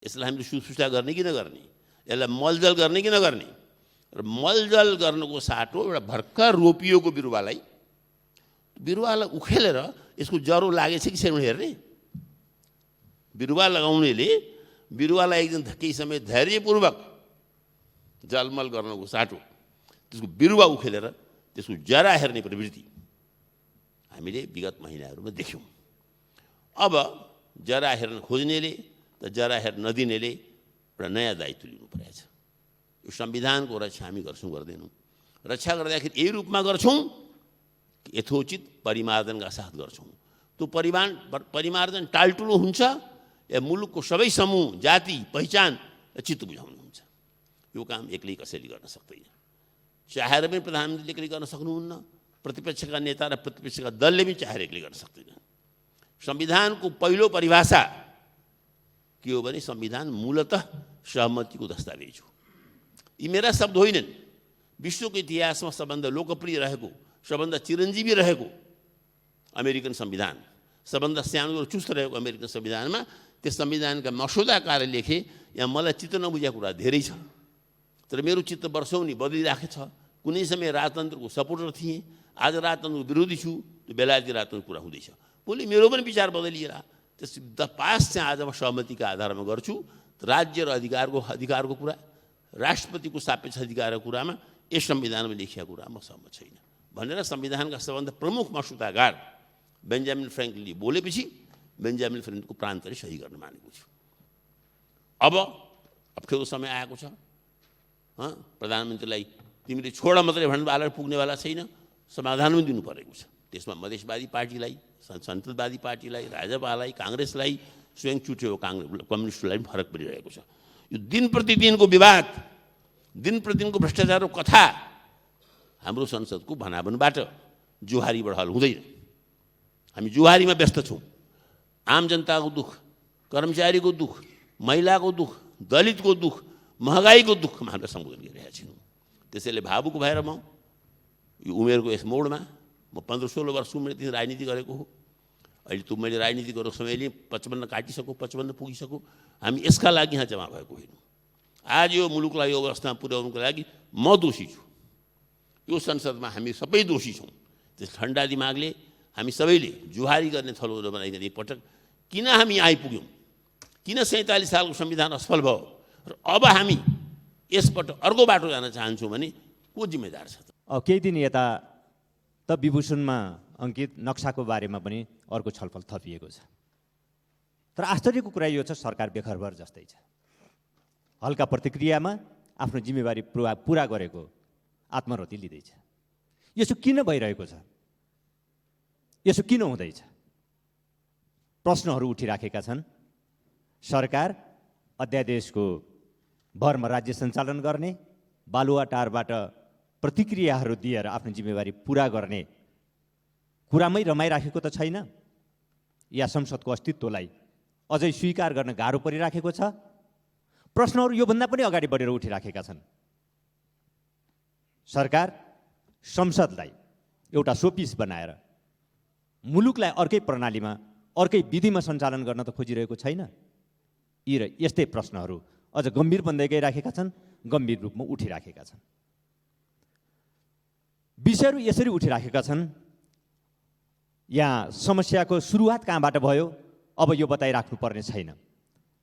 यसलाई हामीले सुसुसा गर्ने कि नगर्ने, यसलाई मलजल गर्ने कि नगर्ने। र मलजल गर्नुको साटो एउटा भर्खर रोपिएको बिरुवालाई उखेलेर यसको जरो लागेछ कि छैन हेर्ने। बिरुवा लगाउनेले बिरुवालाई एकदिन केही समय धैर्यपूर्वक जलमल गर्नुको साटो त्यसको बिरुवा उखेलेर त्यसको जरा हेर्ने प्रवृत्ति हामीले विगत महिनाहरूमा देख्यौँ। अब जरा हेर्न खोज्नेले त जरा हेर्न नदिनेले एउटा नयाँ दायित्व लिनु परेछ। यो संविधानको रक्षा हामी गर्छौँ गर्दैनौँ। रक्षा गर्दाखेरि यही रूपमा गर्छौँ कि यथोचित परिमार्जनका साथ गर्छौँ। त्यो परिमार्जन टालटुलो हुन्छ या मुलुकको सबै समूह जाति पहिचान चित्त बुझाउनु हुन्छ। यो काम एक्लै कसैले गर्न सक्दैन। चाहेर पनि प्रधानमन्त्रीले एक्लै गर्न सक्नुहुन्न, प्रतिपक्षका नेता र प्रतिपक्षका दलले पनि चाहेर एक्लै गर्न सक्दैन। संविधानको पहिलो परिभाषा के हो भने संविधान मूलतः सहमतिको दस्तावेज हो। यी मेरा शब्द होइनन्। विश्वको इतिहासमा सबभन्दा लोकप्रिय रहेको, सबभन्दा चिरञ्जीवी रहेको अमेरिकन संविधान, सबभन्दा सानो र चुस्त रहेको अमेरिकन संविधानमा त्यस संविधानका मसौदाकारले लेखे। यहाँ मलाई चित्त नबुझेको कुरा धेरै छ, तर मेरो चित्त वर्षौनी बदलिरहेको छ। कुनै समय राजतन्त्रको सपोर्टर थिएँ, आज राजतन्त्रको विरोधी छु। त्यो बेलायती राजतन्त्र कुरा हुँदैछ, भोलि मेरो पनि विचार बदलिएला। त्यस पास चाहिँ आज म सहमतिका आधारमा गर्छु। राज्य र अधिकारको कुरा, राष्ट्रपतिको सापेक्ष अधिकारको कुरामा यस संविधानमा लेखिएको कुरा म सहमत छैन भनेर संविधानका सबभन्दा प्रमुख मसौदाकार बेन्जामिन फ्रेङ्कलिनले बोलेपछि बेन्जामिन फ्रेङ्कलिनको प्रान्तले सही गर्न मानेको छु। अब अप्ठ्यारो समय आएको छ। प्रधानमन्त्रीलाई तिमीले छोड मात्रै भन्नुवाला पुग्नेवाला छैन, समाधान पनि दिनु परेको छ। त्यसमा मधेसवादी पार्टीलाई, संसदवादी पार्टीलाई, राजपालाई, काङ्ग्रेसलाई, स्वयं चुटेको कम्युनिस्टलाई पनि फरक परिरहेको छ। यो दिन प्रतिदिनको विवाद, दिन प्रतिदिनको भ्रष्टाचारको कथा हाम्रो संसदको भनाभनबाट जुहारीबाट हल हुँदैन। हामी जुहारीमा व्यस्त छौँ। आम जनताको दुःख, कर्मचारीको दुःख, महिलाको दुःख, दलितको दुःख, महँगाईको दुःखमा हामीले सम्बोधन गरिरहेका छौँ। त्यसैले भावुक भएर म यो उमेरको यस मोडमा, म 15-16 वर्ष उमेरदेखि राजनीति गरेको हो। अहिले त मैले राजनीति गरेको समयले 55 काटिसक्यो, 55 पुगिसक्यो। हामी यसका लागि यहाँ जम्मा भएको होइनौँ। आज यो मुलुकलाई यो अवस्थामा पुर्याउनुको लागि म दोषी छु। यो संसदमा हामी सबै दोषी छौँ। त्यस ठन्डा दिमागले हामी सबैले जुहारी गर्ने थलो बनाइदिने एकपटक किन हामी आइपुग्यौँ, किन 47 सालको संविधान असफल भयो र अब हामी यसपटक अर्को बाटो जान चाहन्छौँ भने को जिम्मेदार छ त? केही दिन यता त विभूषणमा अङ्कित नक्साको बारेमा पनि अर्को छलफल थपिएको छ। तर आश्चर्यको कुरा यो छ, सरकार बेखरबर जस्तै छ। हल्का प्रतिक्रियामा आफ्नो जिम्मेवारी पुरा गरेको आत्मरति लिँदैछ। यसो किन भइरहेको छ? यसो किन हुँदैछ? प्रश्नहरू उठिराखेका छन्। सरकार अध्यादेशको भरमा राज्य सञ्चालन गर्ने, बालुवाटारबाट प्रतिक्रियाहरू दिएर आफ्नो जिम्मेवारी पुरा गर्ने कुरामै रमाइराखेको त छैन, या संसदको अस्तित्वलाई अझै स्वीकार गर्न गाह्रो परिराखेको छ? प्रश्नहरू योभन्दा पनि अगाडि बढेर उठिराखेका छन्। सरकार संसदलाई एउटा सोपिस बनाएर मुलुकलाई अर्कै प्रणालीमा, अर्कै विधिमा सञ्चालन गर्न त खोजिरहेको छैन। यी र यस्तै प्रश्नहरू अझ गम्भीर बन्दै गइराखेका छन्, गम्भीर रूपमा उठिराखेका छन्। विषयहरू यसरी उठिराखेका छन्। यहाँ समस्याको सुरुवात कहाँबाट भयो अब यो बताइराख्नु पर्ने छैन।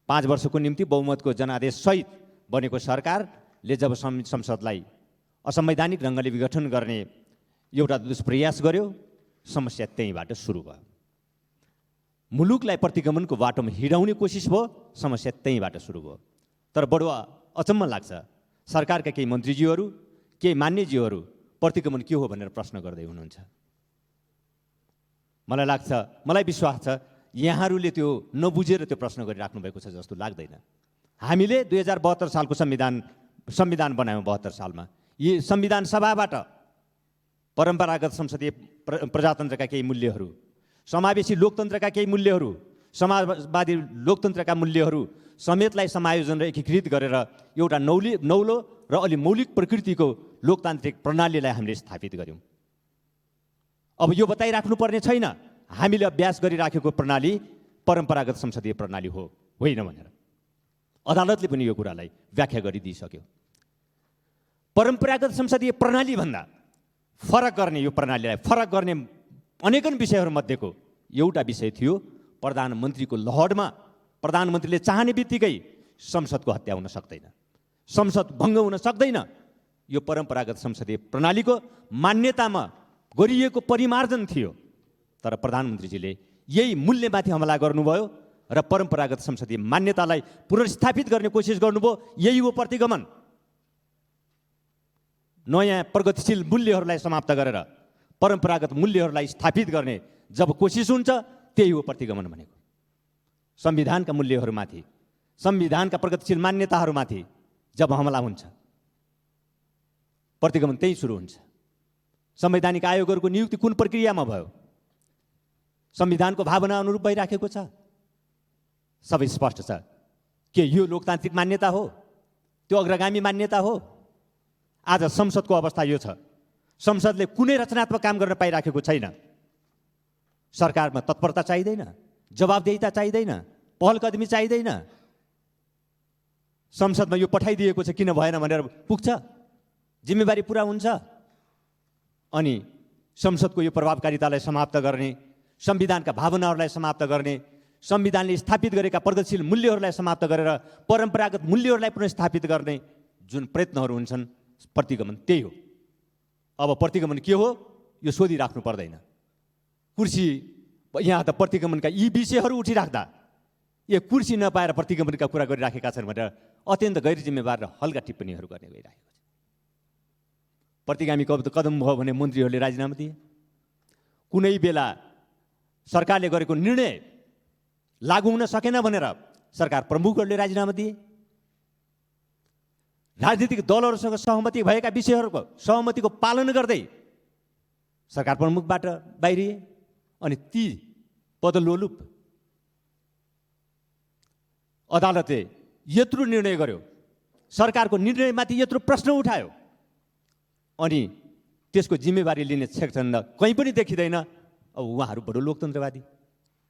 5 वर्षको निम्ति बहुमतको जनादेश सहित बनेको सरकारले जब संसदलाई असंवैधानिक ढङ्गले विघटन गर्ने एउटा दुष्प्रयास गर्यो, समस्या त्यहीँबाट सुरु भयो। मुलुकलाई प्रतिगमनको बाटोमा हिँडाउने कोसिस भयो, समस्या त्यहीँबाट सुरु भयो। तर बडो अचम्म लाग्छ, सरकारका केही मन्त्रीज्यूहरू, केही मान्यज्यूहरू प्रतिगमन के हो भनेर प्रश्न गर्दै हुनुहुन्छ। मलाई लाग्छ, मलाई विश्वास छ यहाँहरूले त्यो नबुझेर त्यो प्रश्न गरिराख्नु भएको छ जस्तो लाग्दैन। हामीले 2072 सालको संविधान बनायौँ। 72 सालमा यी संविधान सभाबाट परम्परागत संसदीय प्रजातन्त्रका केही मूल्यहरू, समावेशी लोकतन्त्रका केही मूल्यहरू, समाजवादी लोकतन्त्रका मूल्यहरू समेतलाई समायोजन र एकीकृत गरेर एउटा नौलो र अलि मौलिक प्रकृतिको लोकतान्त्रिक प्रणालीलाई हामीले स्थापित गर्यौँ। अब यो बताइराख्नु पर्ने छैन हामीले अभ्यास गरिराखेको प्रणाली परम्परागत संसदीय प्रणाली हो होइन भनेर। अदालतले पनि यो कुरालाई व्याख्या गरिदिइसक्यो। परम्परागत संसदीय प्रणालीभन्दा फरक गर्ने, यो प्रणालीलाई फरक गर्ने अनेकन विषयहरूमध्येको एउटा विषय थियो प्रधानमन्त्रीको लहरमा प्रधानमन्त्रीले चाहने बित्तिकै संसदको हत्या हुन सक्दैन, संसद भङ्ग हुन सक्दैन। यो परम्परागत संसदीय प्रणालीको मान्यतामा गरिएको परिमार्जन थियो। तर प्रधानमन्त्रीजीले यही मूल्यमाथि हमला गर्नुभयो र परम्परागत संसदीय मान्यतालाई पुनर्स्थापित गर्ने कोसिस गर्नुभयो। यही हो प्रतिगमन। नयाँ प्रगतिशील मूल्यहरूलाई समाप्त गरेर परम्परागत मूल्यहरूलाई स्थापित गर्ने जब कोसिस हुन्छ, त्यही हो प्रतिगमन भनेको। संविधानका मूल्यहरूमाथि, संविधानका प्रगतिशील मान्यताहरूमाथि जब हमला हुन्छ, प्रतिगमन त्यही सुरु हुन्छ। संवैधानिक आयोगहरूको नियुक्ति कुन प्रक्रियामा भयो? संविधानको भावना अनुरूप भइराखेको छ? सबै स्पष्ट छ। के यो लोकतान्त्रिक मान्यता हो? त्यो अग्रगामी मान्यता हो? आज संसदको अवस्था यो छ, संसदले कुनै रचनात्मक काम गर्न पाइराखेको छैन। सरकारमा तत्परता चाहिँदैन, जवाबदेहिता चाहिँदैन, पहलकदमी चाहिँदैन। संसदमा यो पठाइदिएको छ, किन भएन भनेर पुग्छ, जिम्मेवारी पुरा हुन्छ। अनि संसदको यो प्रभावकारितालाई समाप्त गर्ने, संविधानका भावनाहरूलाई समाप्त गर्ने, संविधानले स्थापित गरेका प्रगतिशील मूल्यहरूलाई समाप्त गरेर परम्परागत मूल्यहरूलाई पुनर्स्थापित गर्ने जुन प्रयत्नहरू हुन्छन्, प्रतिगमन त्यही हो। अब प्रतिगमन के हो यो सोधिराख्नु पर्दैन। कुर्सी यहाँ त प्रतिगमनका यी विषयहरू उठिराख्दा यो कुर्सी नपाएर प्रतिगमनका कुरा गरिराखेका छन् भनेर अत्यन्त गैर जिम्मेवार र हल्का टिप्पणीहरू गर्ने गइरहेको छ। प्रतिगामी कदम भयो भने मन्त्रीहरूले राजीनामा दिए। कुनै बेला सरकारले गरेको निर्णय लागू हुन सकेन भनेर सरकार प्रमुखहरूले राजीनामा दिए। राजनीतिक दलहरूसँग सहमति भएका विषयहरूको सहमतिको पालन गर्दै सरकार प्रमुखबाट बाहिरिए। अनि ती पदलोलुप अदालतले यत्रो निर्णय गर्यो, सरकारको निर्णयमाथि यत्रो प्रश्न उठायो, अनि त्यसको जिम्मेवारी लिने छेकछन्द कहीँ पनि देखिँदैन। अब उहाँहरू बडो लोकतन्त्रवादी।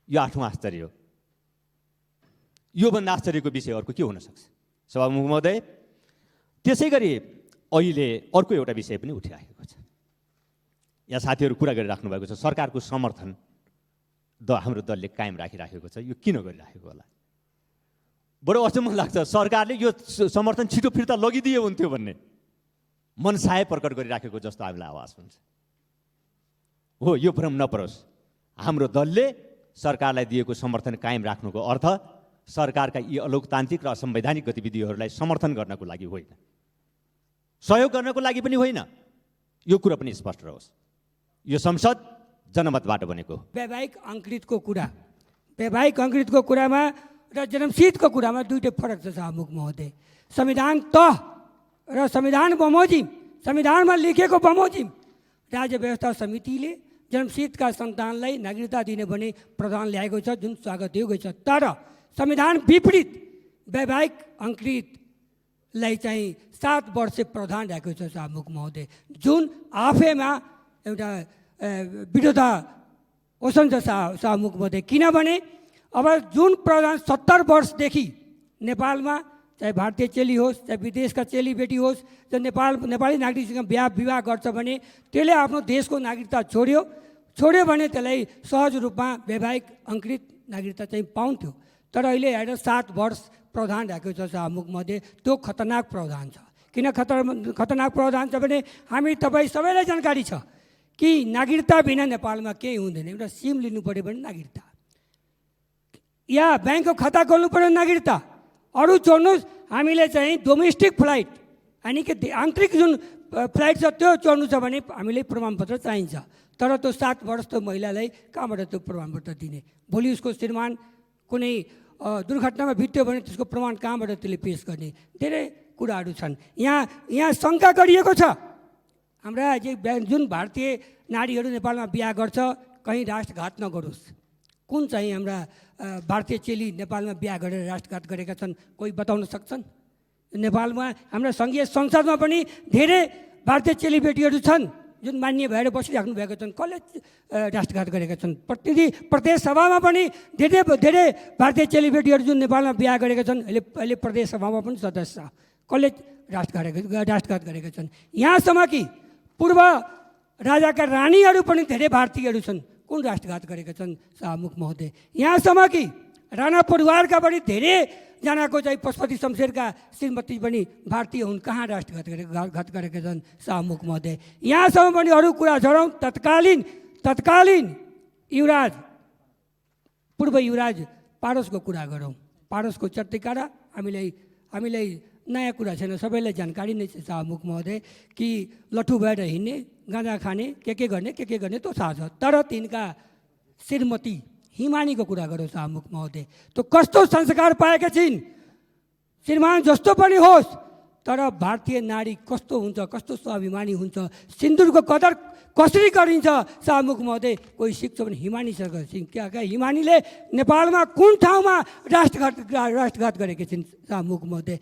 यो आठौँ आश्चर्य हो। योभन्दा आश्चर्यको विषय अर्को के हुन सक्छ? सभामुख महोदय, त्यसै गरी अहिले अर्को एउटा विषय पनि उठिराखेको छ। यहाँ साथीहरू कुरा गरिराख्नु भएको छ, सरकारको समर्थन हाम्रो दलले कायम राखिराखेको छ। यो किन गरिराखेको होला? बडो अचम्म लाग्छ। सरकारले यो समर्थन छिटो फिर्ता लगिदिए हुन्थ्यो भन्ने मनसाय प्रकट गरिराखेको जस्तो हामीलाई आवाज हुन्छ। हो, यो भ्रम नपरोस्। हाम्रो दलले सरकारलाई दिएको समर्थन कायम राख्नुको अर्थ सरकारका यी अलोकतान्त्रिक र असंवैधानिक गतिविधिहरूलाई समर्थन गर्नको लागि होइन, सहयोग गर्नको लागि पनि होइन। यो कुरा पनि स्पष्ट रहोस्। यो संसद जनमतबाट बनेको हो। वैवाहिक अङ्कृतको कुरा, वैवाहिक अङ्कृतको कुरामा र जन्मसिद्धको कुरामा दुईटै फरक छ सभामुख महोदय। संविधान तह र संविधान बमोजिम, संविधानमा लेखेको बमोजिम राज्य व्यवस्था समितिले जन्मसिद्धका सन्तानलाई नागरिकता दिने भने प्रावधान ल्याएको छ, जुन स्वागत योग्य छ। तर संविधान विपरीत वैवाहिक अङ्कृतलाई चाहिँ 7 वर्ष प्रावधान राखेको छ सभामुख महोदय, जुन आफैमा एउटा विरोधाभास छ सभामुख महोदय। किनभने अब जुन प्रावधान 70 वर्षदेखि नेपालमा चाहे भारतीय चेली होस्, चाहे विदेशका चेलीबेटी होस्, जो नेपाली नागरिकसँग विवाह गर्छ भने त्यसले आफ्नो देशको नागरिकता छोड्यो भने त्यसलाई सहज रूपमा वैवाहिक अङ्कृत नागरिकता चाहिँ पाउँथ्यो। तर अहिले हेरेर 7 वर्ष प्रावधान राखेको छ सभामुख महोदय। त्यो खतरनाक प्रावधान छ। किन खतरनाक प्रावधान छ भने हामी तपाईँ सबैलाई जानकारी छ कि नागरिकता बिना नेपालमा केही हुँदैन। एउटा सिम लिनु पऱ्यो भने नागरिकता, या ब्याङ्कको खाता खोल्नु पऱ्यो नागरिकता, अरू छोड्नुहोस्। हामीले चाहिँ डोमेस्टिक फ्लाइट यानि कि आन्तरिक जुन फ्लाइट छ त्यो चढ्नु छ भने हामीले प्रमाणपत्र चाहिन्छ। तर त्यो 7 वर्ष त महिलालाई कहाँबाट त्यो प्रमाणपत्र दिने? भोलि उसको श्रीमान कुनै दुर्घटनामा बित्यो भने त्यसको प्रमाण कहाँबाट त्यसले पेस गर्ने? धेरै कुराहरू छन्। यहाँ शङ्का गरिएको छ हाम्रा जुन भारतीय नारीहरू नेपालमा बिहा गर्छ कहीँ राष्ट्रघात नगरोस्। कुन चाहिँ हाम्रा भारतीय चेली नेपालमा बिहा गरेर राष्ट्रघात गरेका छन्? कोही बताउन सक्छन्? नेपालमा हाम्रा सङ्घीय संसदमा पनि धेरै भारतीय चेलीबेटीहरू छन् जुन मान्य भएर बसिराख्नु भएको छन्, कसले राष्ट्रघात गरेका छन्? प्रदेश सभामा पनि धेरै धेरै भारतीय चेलीबेटीहरू जुन नेपालमा बिहा गरेका छन्, अहिले प्रदेश सभामा पनि सदस्य छ। कसले राष्ट्रघात गरेका छन्? यहाँसम्म कि पूर्व राजाका रानीहरू पनि धेरै भारतीयहरू छन्, कुन राष्ट्रघात गरेका छन् शाहमुख महोदय? यहाँसम्म कि राणा परिवारका पनि धेरैजनाको चाहिँ पशुपति शमशेरका श्रीमती पनि भारतीय हुन्, कहाँ राष्ट्रघात गरेका छन् शाहमुख महोदय? यहाँसम्म पनि अरू कुरा छोडौँ, तत्कालीन युवराज पूर्व युवराज पारसको कुरा गरौँ। पारसको चर्तिकारा हामीलाई नयाँ कुरा छैन, सबैलाई जानकारी नै छ शाहमुख महोदय कि लट्ठु भएर हिँड्ने, गाँजा खाने, के गर्ने त्यो थाहा छ। तर तिनका श्रीमती हिमानीको कुरा गरौँ शाहमुख महोदय, त कस्तो संस्कार पाएका छिन्? श्रीमान जस्तो पनि होस्, तर भारतीय नारी कस्तो हुन्छ, कस्तो स्वाभिमानी हुन्छ, सिन्दुरको कदर कसरी गरिन्छ शाहमुख महोदय? कोही सिक्छ भने हिमानीसँग क्या हिमानीले नेपालमा कुन ठाउँमा राष्ट्रघात गरेकी छिन् शाहमुख महोदय?